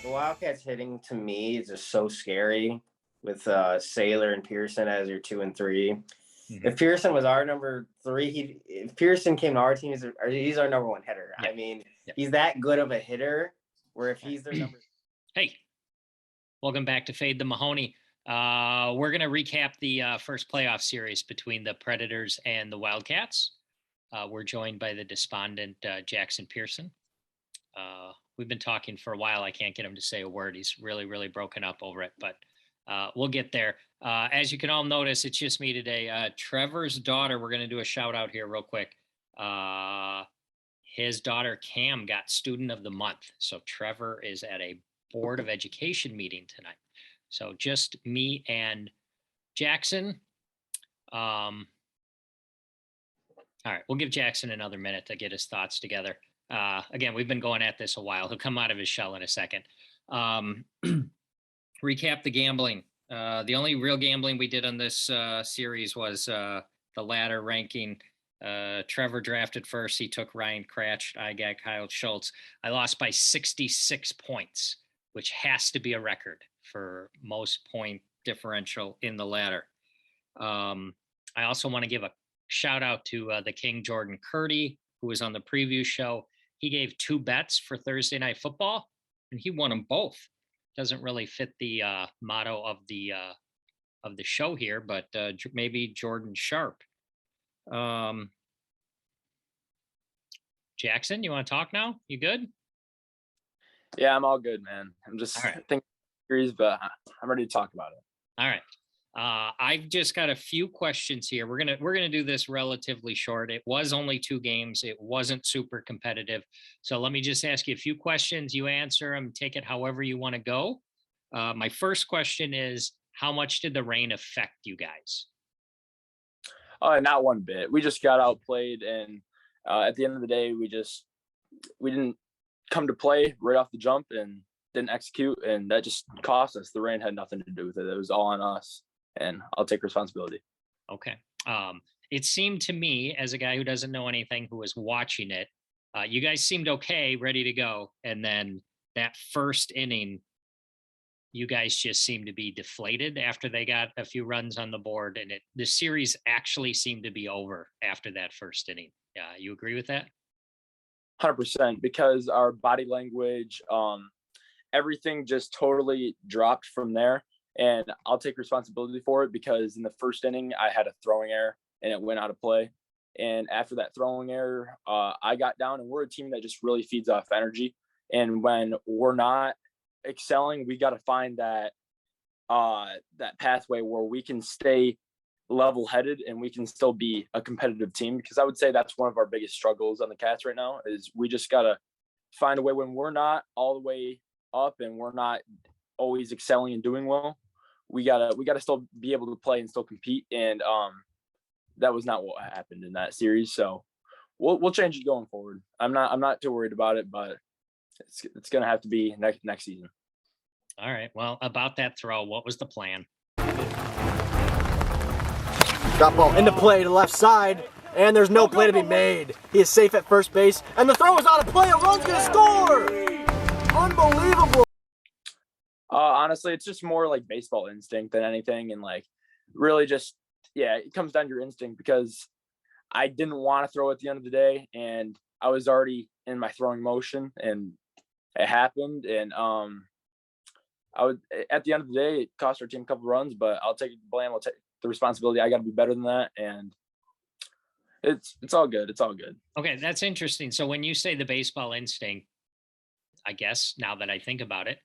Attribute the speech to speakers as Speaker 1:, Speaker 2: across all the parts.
Speaker 1: The Wildcats hitting to me is just so scary with Saylor and Pearson as your 2 and 3.
Speaker 2: Mm-hmm.
Speaker 1: If Pearson was our number 3, if Pearson came to our team, he's our number 1 hitter.
Speaker 2: Yeah.
Speaker 1: I mean,
Speaker 2: yeah.
Speaker 1: He's that good of a hitter. Where if he's their number.
Speaker 2: Hey, welcome back to Fade the Mahoney. We're going to recap the first playoff series between the Predators and the Wildcats. We're joined by the despondent Jaxen Pearson. We've been talking for a while. I can't get him to say a word. He's really, really broken up over it, but we'll get there. As you can all notice, it's just me today. Trevor's daughter, we're going to do a shout out here real quick. His daughter, Cam, got Student of the Month. So Trevor is at a Board of Education meeting tonight. So just me and Jaxen. All right, we'll give Jaxen another minute to get his thoughts together. Again, we've been going at this a while. He'll come out of his shell in a second. Recap the gambling. The only real gambling we did on this series was the ladder ranking. Trevor drafted first. He took Ryan Kracht. I got Kyle Schultz. I lost by 66 points, which has to be a record for most point differential in the ladder. I also want to give a shout out to the King Jordan Curdy, who was on the preview show. He gave 2 bets for Thursday Night Football, and he won them both. Doesn't really fit the motto of the show here, but maybe Jordan Sharp. Jaxen, you want to talk now? You good?
Speaker 3: Yeah, I'm all good, man. I'm just thinking series, but I'm ready to talk about it.
Speaker 2: All right. I've just got a few questions here. We're gonna do this relatively short. It was only 2 games. It wasn't super competitive. So let me just ask you a few questions. You answer them. Take it however you want to go. My first question is, how much did the rain affect you guys?
Speaker 3: Not one bit. We just got outplayed, and at the end of the day, we didn't come to play right off the jump and didn't execute, and that just cost us. The rain had nothing to do with it. It was all on us, and I'll take responsibility.
Speaker 2: Okay. It seemed to me, as a guy who doesn't know anything, who was watching it, you guys seemed okay, ready to go, and then that first inning, you guys just seemed to be deflated after they got a few runs on the board, and the series actually seemed to be over after that first inning. You agree with that?
Speaker 3: 100%, because our body language, everything just totally dropped from there. And I'll take responsibility for it, because in the first inning, I had a throwing error and it went out of play. And after that throwing error, I got down, and we're a team that just really feeds off energy. And when we're not excelling, we got to find that pathway where we can stay level-headed and we can still be a competitive team, because I would say that's one of our biggest struggles on the Cats right now, is we just got to find a way when we're not all the way up and we're not always excelling and doing well. We gotta still be able to play and still compete, and that was not what happened in that series. So we'll change it going forward. I'm not too worried about it, but it's gonna have to be next season.
Speaker 2: All right. Well, about that throw, what was the plan?
Speaker 4: Drop ball into play to left side, and there's no play to be made. He is safe at first base, and the throw is out of play. A run's gonna score! Unbelievable.
Speaker 3: Honestly, it's just more like baseball instinct than anything, and like really just, it comes down to your instinct, because I didn't want to throw at the end of the day, and I was already in my throwing motion, and it happened. And at the end of the day, it cost our team a couple runs, but I'll take the blame. I'll take the responsibility. I got to be better than that, and it's all good. It's all good.
Speaker 2: Okay, that's interesting. So when you say the baseball instinct, I guess now that I think about it,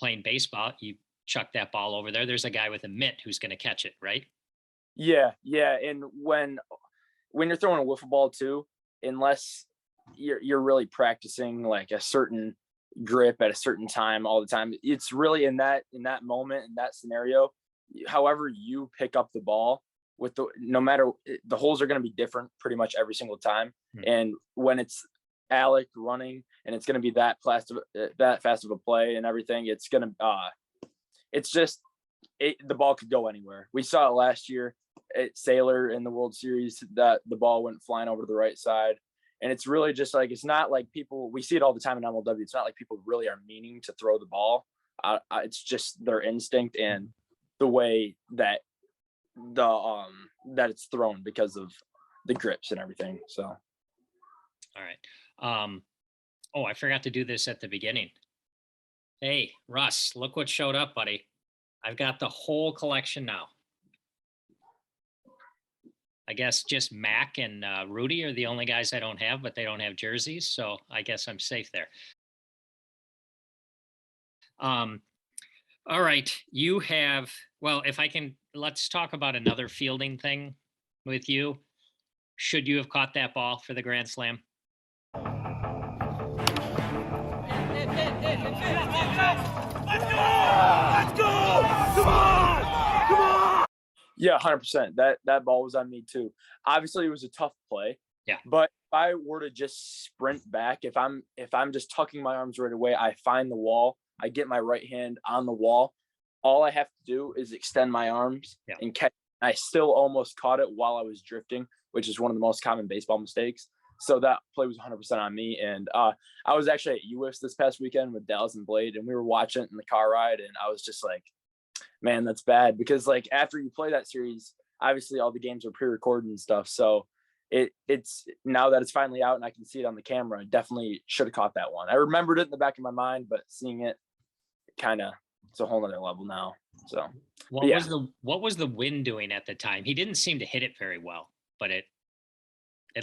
Speaker 2: playing baseball, you chuck that ball over there. There's a guy with a mitt who's going to catch it, right?
Speaker 3: Yeah. And when you're throwing a wiffle ball too, unless you're really practicing like a certain grip at a certain time all the time, it's really in that moment, in that scenario, however you pick up the ball with no matter, the holes are going to be different pretty much every single time. Mm-hmm. And when it's Alec running and it's going to be that fast of a play and everything, it's going to the ball could go anywhere. We saw it last year at Saylor in the World Series, that the ball went flying over to the right side, And it's really just like, it's not like people, we see it all the time in MLW. It's not like people really are meaning to throw the ball. It's just their instinct and the way that that it's thrown because of the grips and everything. So.
Speaker 2: All right. Oh, I forgot to do this at the beginning. Hey, Russ, look what showed up, buddy. I've got the whole collection now. I guess just Mac and Rudy are the only guys I don't have, but they don't have jerseys. So I guess I'm safe there. All right. You have, well, if I can, let's talk about another fielding thing with you. Should you have caught that ball for the Grand Slam?
Speaker 4: Let's go! Come on! Come on!
Speaker 3: Yeah, 100%. That ball was on me too. Obviously, it was a tough play.
Speaker 2: Yeah.
Speaker 3: But if I were to just sprint back, if I'm just tucking my arms right away, I find the wall. I get my right hand on the wall. All I have to do is extend my arms and catch. I still almost caught it while I was drifting, which is one of the most common baseball mistakes. So that play was 100% on me. And I was actually at UWIFs this past weekend with Dallas and Blade, and we were watching it in the car ride, and I was just like, man, that's bad. Because like after you play that series, obviously all the games are pre-recorded and stuff. So it's now that it's finally out and I can see it on the camera, I definitely should have caught that one. I remembered it in the back of my mind, but seeing it kind of, it's a whole nother level now. So
Speaker 2: what was the wind doing at the time? He didn't seem to hit it very well, but at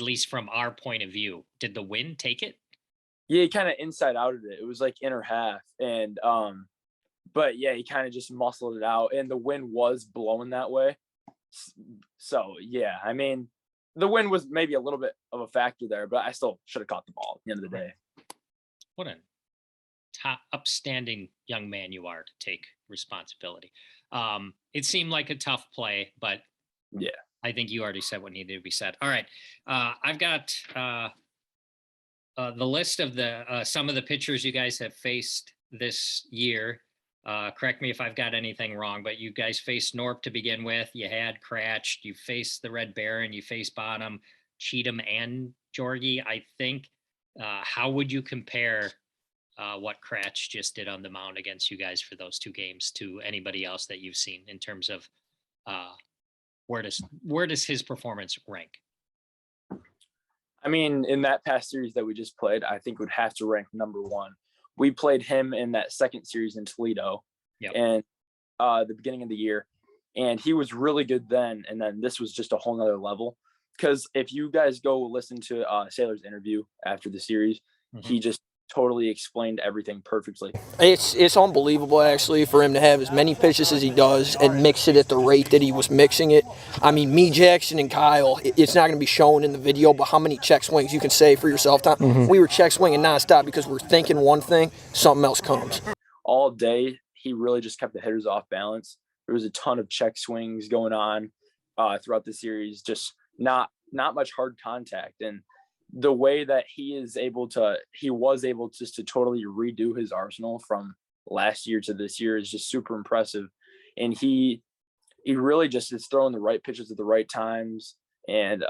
Speaker 2: least from our point of view, did the wind take it?
Speaker 3: Yeah, he kind of inside outed it. It was like inner half. And but yeah, he kind of just muscled it out, and the wind was blowing that way. So yeah, I mean, the wind was maybe a little bit of a factor there, but I still should have caught the ball at the end of the day.
Speaker 2: What a top upstanding young man you are to take responsibility. It seemed like a tough play, but
Speaker 3: yeah,
Speaker 2: I think you already said what needed to be said. All right. I've got the list of the some of the pitchers you guys have faced this year. Correct me if I've got anything wrong, but you guys faced Norp to begin with. You had Kracht, you faced the Red Baron, you faced Bonham, Cheatham, and Jorgie, I think. How would you compare what Kracht just did on the mound against you guys for those two games to anybody else that you've seen in terms of where does his performance rank?
Speaker 3: I mean, in that past series that we just played, I think would have to rank number one. We played him in that second series in Toledo and the beginning of the year, and he was really good then. And then this was just a whole nother level. Because if you guys go listen to Saylor's interview after the series, he just totally explained everything perfectly.
Speaker 5: It's unbelievable, actually, for him to have as many pitches as he does and mix it at the rate that he was mixing it. I mean, me, Jackson, and Kyle, it's not going to be shown in the video, but how many check swings you can say for yourself, Tom? We were check swinging nonstop because we're thinking one thing, something else comes.
Speaker 3: All day, he really just kept the hitters off balance. There was a ton of check swings going on throughout the series, just not much hard contact. And the way that he was able just to totally redo his arsenal from last year to this year is just super impressive. And he really just is throwing the right pitches at the right times. And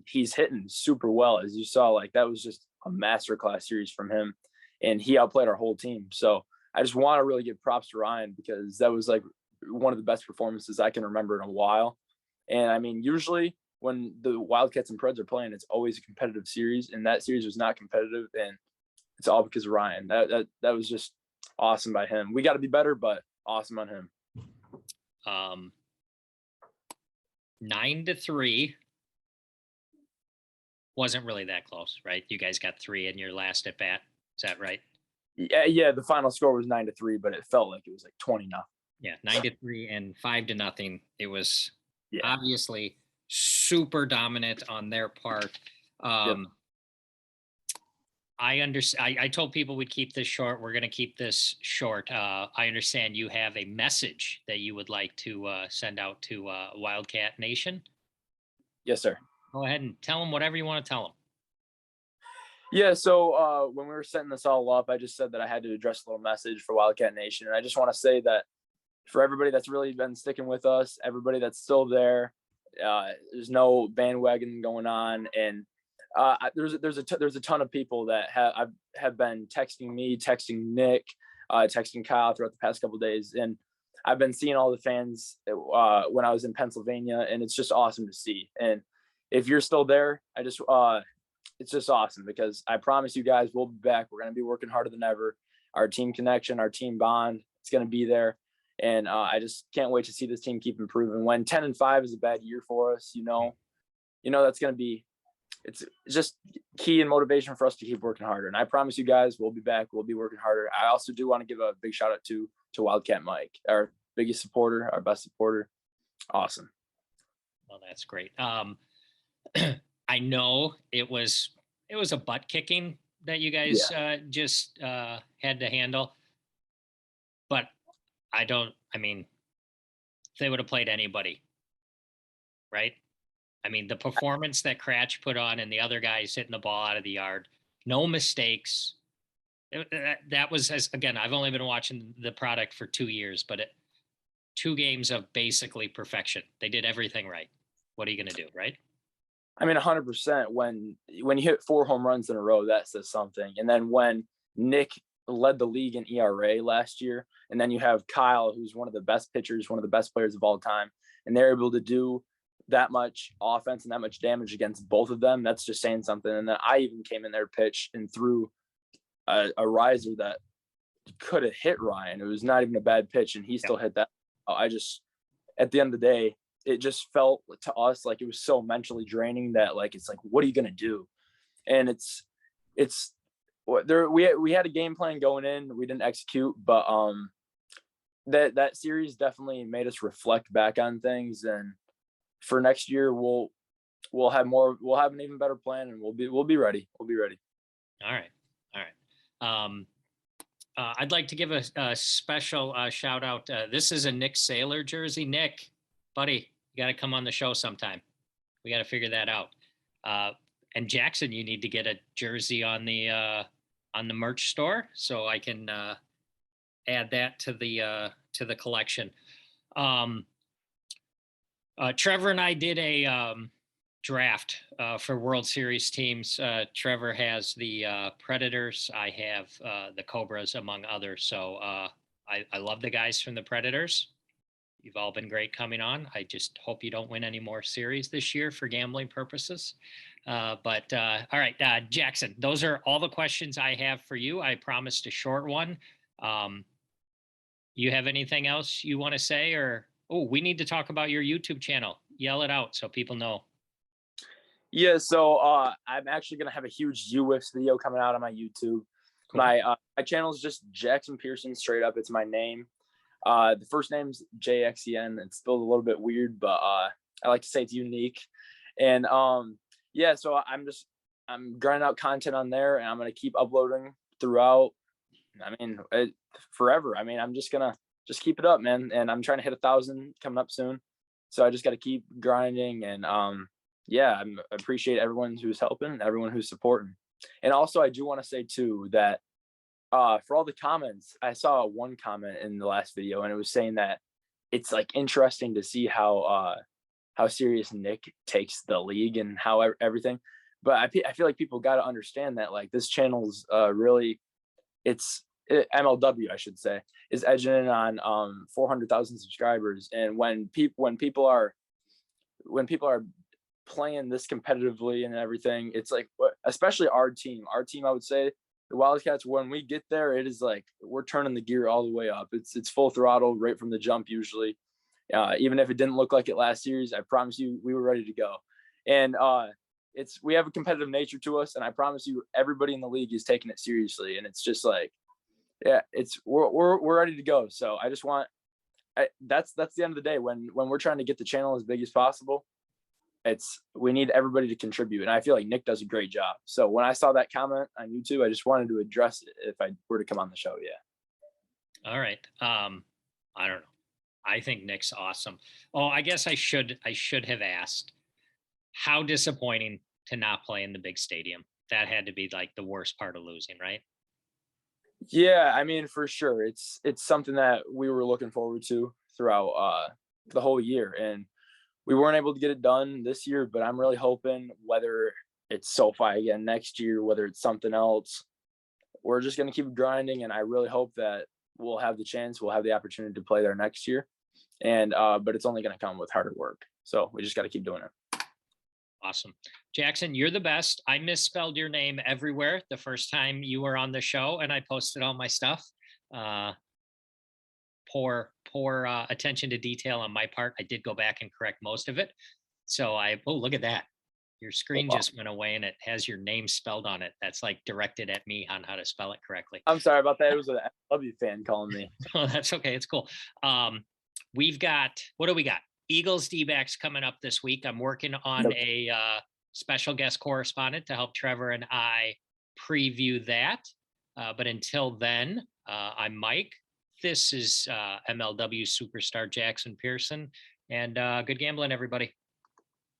Speaker 3: he's hitting super well, as you saw. Like, that was just a masterclass series from him, and he outplayed our whole team. So I just want to really give props to Ryan, because that was like one of the best performances I can remember in a while. And I mean, usually when the Wildcats and Preds are playing, it's always a competitive series, and that series was not competitive, and it's all because of Ryan. That was just awesome by him. We got to be better, but awesome on him.
Speaker 2: 9-3 wasn't really that close, right? You guys got 3 in your last at bat. Is that right?
Speaker 3: Yeah. The final score was 9-3, but it felt like it was like 20-0. Yeah,
Speaker 2: 9-3 and 5-0. It was obviously super dominant on their part. I understand. I told people we'd keep this short. We're going to keep this short. I understand you have a message that you would like to send out to Wildcat Nation.
Speaker 3: Yes, sir.
Speaker 2: Go ahead and tell them whatever you want to tell them.
Speaker 3: Yeah, so when we were setting this all up, I just said that I had to address a little message for Wildcat Nation. And I just want to say that for everybody that's really been sticking with us, everybody that's still there, there's no bandwagon going on. And There's a ton of people that have been texting me, texting Nick, texting Kyle throughout the past couple of days, and I've been seeing all the fans when I was in Pennsylvania, and it's just awesome to see. And if you're still there, it's just awesome, because I promise you guys, we'll be back. We're going to be working harder than ever. Our team connection, our team bond, it's going to be there. And I just can't wait to see this team keep improving. When 10-5 is a bad year for us, that's going to be, it's just key and motivation for us to keep working harder. And I promise you guys, we'll be back. We'll be working harder. I also do want to give a big shout out to Wildcat Mike, our biggest supporter, our best supporter. Awesome.
Speaker 2: Well, that's great. I know it was a butt kicking that you guys just had to handle, but they would have played anybody, right? I mean, the performance that Kracht put on and the other guys hitting the ball out of the yard, no mistakes. That was, again, I've only been watching the product for 2 years, but 2 games of basically perfection. They did everything right. What are you going to do, right?
Speaker 3: I mean, 100%. When you hit 4 home runs in a row, that says something. And then when Nick led the league in ERA last year, and then you have Kyle, who's one of the best pitchers, one of the best players of all time, and they're able to do that much offense and that much damage against both of them, that's just saying something. And then I even came in there, pitch, and threw a riser that could have hit Ryan. It was not even a bad pitch, and he still hit that. At the end of the day, it just felt to us like it was so mentally draining that, like, it's like, what are you going to do? And we had a game plan going in, we didn't execute, but that series definitely made us reflect back on things. And for next year, we'll have an even better plan, and we'll be ready. We'll be ready.
Speaker 2: All right. I'd like to give a special shout out. This is a Nick Saylor jersey. Nick, buddy, you got to come on the show sometime. We got to figure that out. And Jaxen, you need to get a jersey on the merch store so I can add that to the collection. Trevor and I did a draft for World Series teams. Trevor has the Predators. I have the Cobras, among others. So I love the guys from the Predators. You've all been great coming on. I just hope you don't win any more series this year for gambling purposes. All right, Jaxen, those are all the questions I have for you. I promised a short one. You have anything else you want to say? Or, we need to talk about your YouTube channel. Yell it out so people know.
Speaker 3: Yeah, so I'm actually going to have a huge UWIFs video coming out on my YouTube. Cool. My channel is just Jaxen Pearson, straight up. It's my name. The first name's JXEN. It's spelled a little bit weird, but I like to say it's unique. And so I'm grinding out content on there, and I'm going to keep uploading throughout. I mean, forever. I mean, I'm just going to keep it up, man. And I'm trying to hit 1,000 coming up soon. So I just got to keep grinding. And I appreciate everyone who's helping, everyone who's supporting. And also, I do want to say too that for all the comments, I saw one comment in the last video, and it was saying that it's like interesting to see how serious Nick takes the league and how everything. But I feel like people got to understand that, like, this channel's really, MLW, I should say, is edging in on 400,000 subscribers. And when people are playing this competitively and everything, it's like, especially our team, I would say, the Wildcats, when we get there, it is like we're turning the gear all the way up. It's full throttle right from the jump usually. Even if it didn't look like it last series, I promise you we were ready to go. And we have a competitive nature to us, and I promise you everybody in the league is taking it seriously. And it's just like, we're ready to go. So I just want, that's the end of the day. When we're trying to get the channel as big as possible, we need everybody to contribute. And I feel like Nick does a great job. So when I saw that comment on YouTube, I just wanted to address it if I were to come on the show. Yeah.
Speaker 2: All right. I don't know. I think Nick's awesome. Oh, I guess I should have asked, how disappointing to not play in the big stadium. That had to be like the worst part of losing, right?
Speaker 3: Yeah. I mean, for sure. It's something that we were looking forward to throughout the whole year. And we weren't able to get it done this year, but I'm really hoping, whether it's SoFi again next year, whether it's something else. We're just going to keep grinding, and I really hope that we'll have the opportunity to play there next year. And but it's only going to come with harder work. So we just got to keep doing it.
Speaker 2: Awesome. Jaxen, you're the best. I misspelled your name everywhere the first time you were on the show, and I posted all my stuff. Poor attention to detail on my part. I did go back and correct most of it. So look at that. Your screen just went away and it has your name spelled on it. That's like directed at me on how to spell it correctly.
Speaker 3: I'm sorry about that. It was an LW fan calling me.
Speaker 2: Oh, that's okay. It's cool. We've got, what do we got? Eagles D-backs coming up this week. I'm working on a special guest correspondent to help Trevor and I preview that. But until then, I'm Mike. This is MLW superstar Jaxen Pearson, and good gambling, everybody.